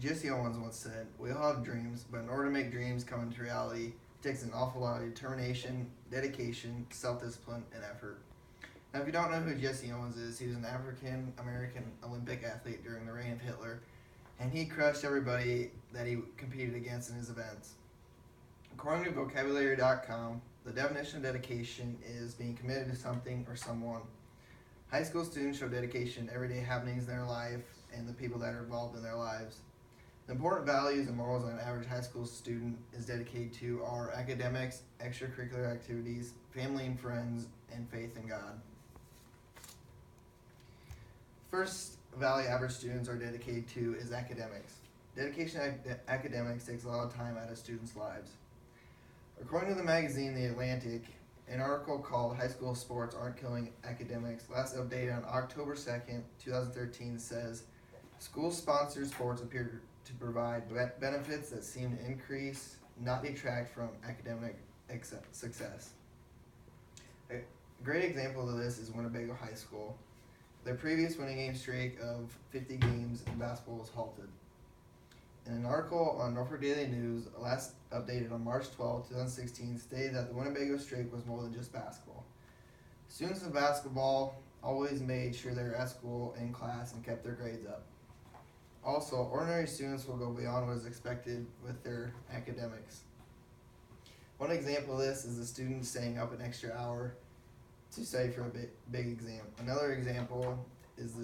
Jesse Owens once said, "We all have dreams, but in order to make dreams come into reality, it takes an awful lot of determination, dedication, self discipline, and effort." Now, if you don't know who Jesse Owens is, he was an African American Olympic athlete during the reign of Hitler, and he crushed everybody that he competed against in his events. According to Vocabulary.com, the definition of dedication is being committed to something or someone. High school students show dedication to everyday happenings in their life and the people that are involved in their lives. The important values and morals an average high school student is dedicated to are academics, extracurricular activities, family and friends, and faith in God. First value average students are dedicated to is academics. Dedication to academics takes a lot of time out of students' lives. According to the magazine The Atlantic, an article called "High School Sports Aren't Killing Academics," last updated on October 2nd, 2013, says school-sponsored sports appear to provide benefits that seem to increase, not detract from academic success. A great example of this is Winnebago High School. Their previous winning game streak of 50 games in basketball was halted. In an article on Norfolk Daily News, last updated on March 12, 2016, stated that the Winnebago streak was more than just basketball. Students in basketball always made sure they were at school, in class, and kept their grades up. Also, ordinary students will go beyond what is expected with their academics. One example of this is a student staying up an extra hour to study for a big exam. Another example is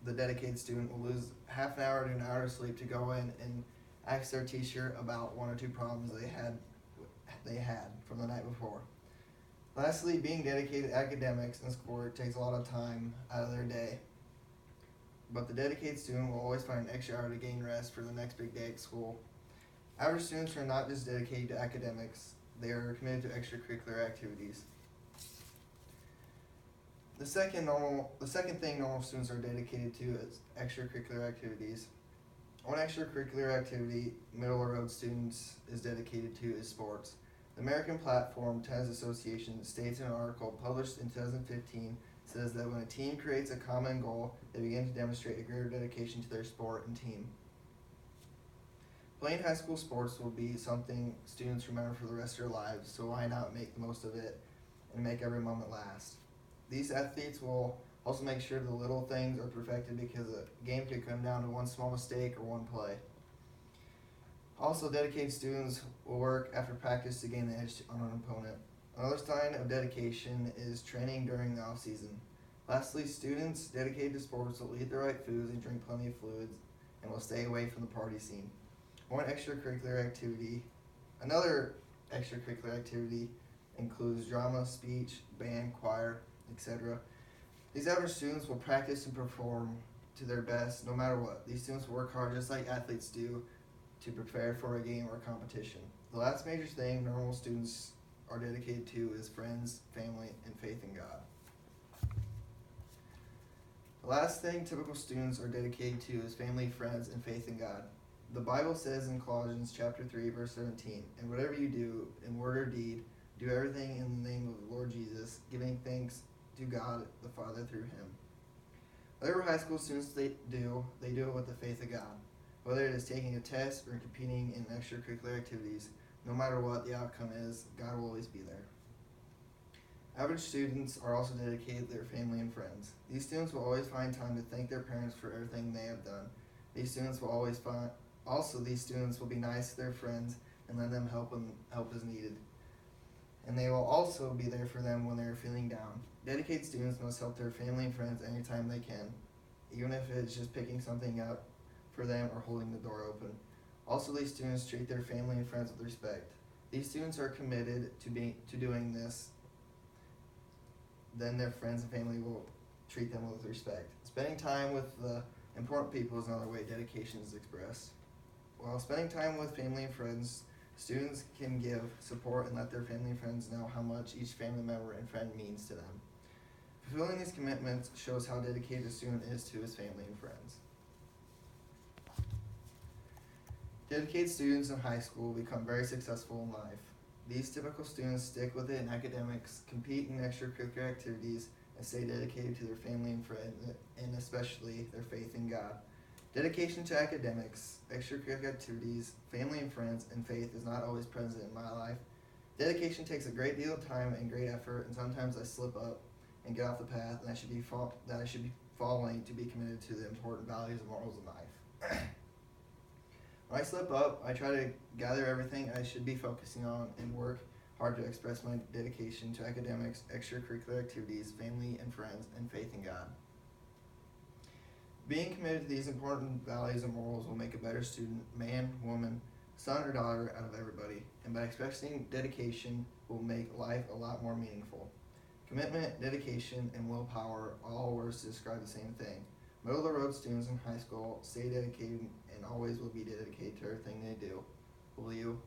the dedicated student will lose half an hour to an hour of sleep to go in and ask their teacher about one or two problems they had from the night before. Lastly, being dedicated to academics and schoolwork takes a lot of time out of their day. But the dedicated student will always find an extra hour to gain rest for the next big day at school. Average students are not just dedicated to academics, they are committed to extracurricular activities. The second thing normal students are dedicated to is extracurricular activities. One extracurricular activity middle of the road students is dedicated to is sports. The American Platform Tennis Association states in an article published in 2015 says that when a team creates a common goal, they begin to demonstrate a greater dedication to their sport and team. Playing high school sports will be something students remember for the rest of their lives, so why not make the most of it and make every moment last? These athletes will also make sure the little things are perfected because a game could come down to one small mistake or one play. Also, dedicated students will work after practice to gain the edge on an opponent. Another sign of dedication is training during the off season. Lastly, students dedicated to sports will eat the right foods and drink plenty of fluids and will stay away from the party scene. Another extracurricular activity includes drama, speech, band, choir, etc. These average students will practice and perform to their best no matter what. These students will work hard just like athletes do to prepare for a game or a competition. The last major thing normal students are dedicated to is friends, family, and faith in God. The last thing typical students are dedicated to is family, friends, and faith in God. The Bible says in Colossians chapter 3, verse 17, "And whatever you do, in word or deed, do everything in the name of the Lord Jesus, giving thanks to God the Father through him." Whatever high school students they do it with the faith of God. Whether it is taking a test or competing in extracurricular activities, no matter what the outcome is, God will always be there. Average students are also dedicated to their family and friends. These students will always find time to thank their parents for everything they have done. These students will be nice to their friends and let them help when help is needed. And they will also be there for them when they are feeling down. Dedicated students must help their family and friends anytime they can, even if it's just picking something up for them or holding the door open. Also, these students treat their family and friends with respect. These students are committed to doing this, then their friends and family will treat them with respect. Spending time with the important people is another way dedication is expressed. While spending time with family and friends, students can give support and let their family and friends know how much each family member and friend means to them. Fulfilling these commitments shows how dedicated a student is to his family and friends. Dedicated students in high school become very successful in life. These typical students stick with it in academics, compete in extracurricular activities, and stay dedicated to their family and friends, and especially their faith in God. Dedication to academics, extracurricular activities, family and friends, and faith is not always present in my life. Dedication takes a great deal of time and great effort, and sometimes I slip up and get off the path that I should be following to be committed to the important values and morals of life. When I slip up, I try to gather everything I should be focusing on and work hard to express my dedication to academics, extracurricular activities, family and friends, and faith in God. Being committed to these important values and morals will make a better student, man, woman, son, or daughter out of everybody, and by expressing dedication will make life a lot more meaningful. Commitment, dedication, and willpower are all words to describe the same thing. Middle of the road students in high school stay dedicated and always will be dedicated to everything they do. Will you?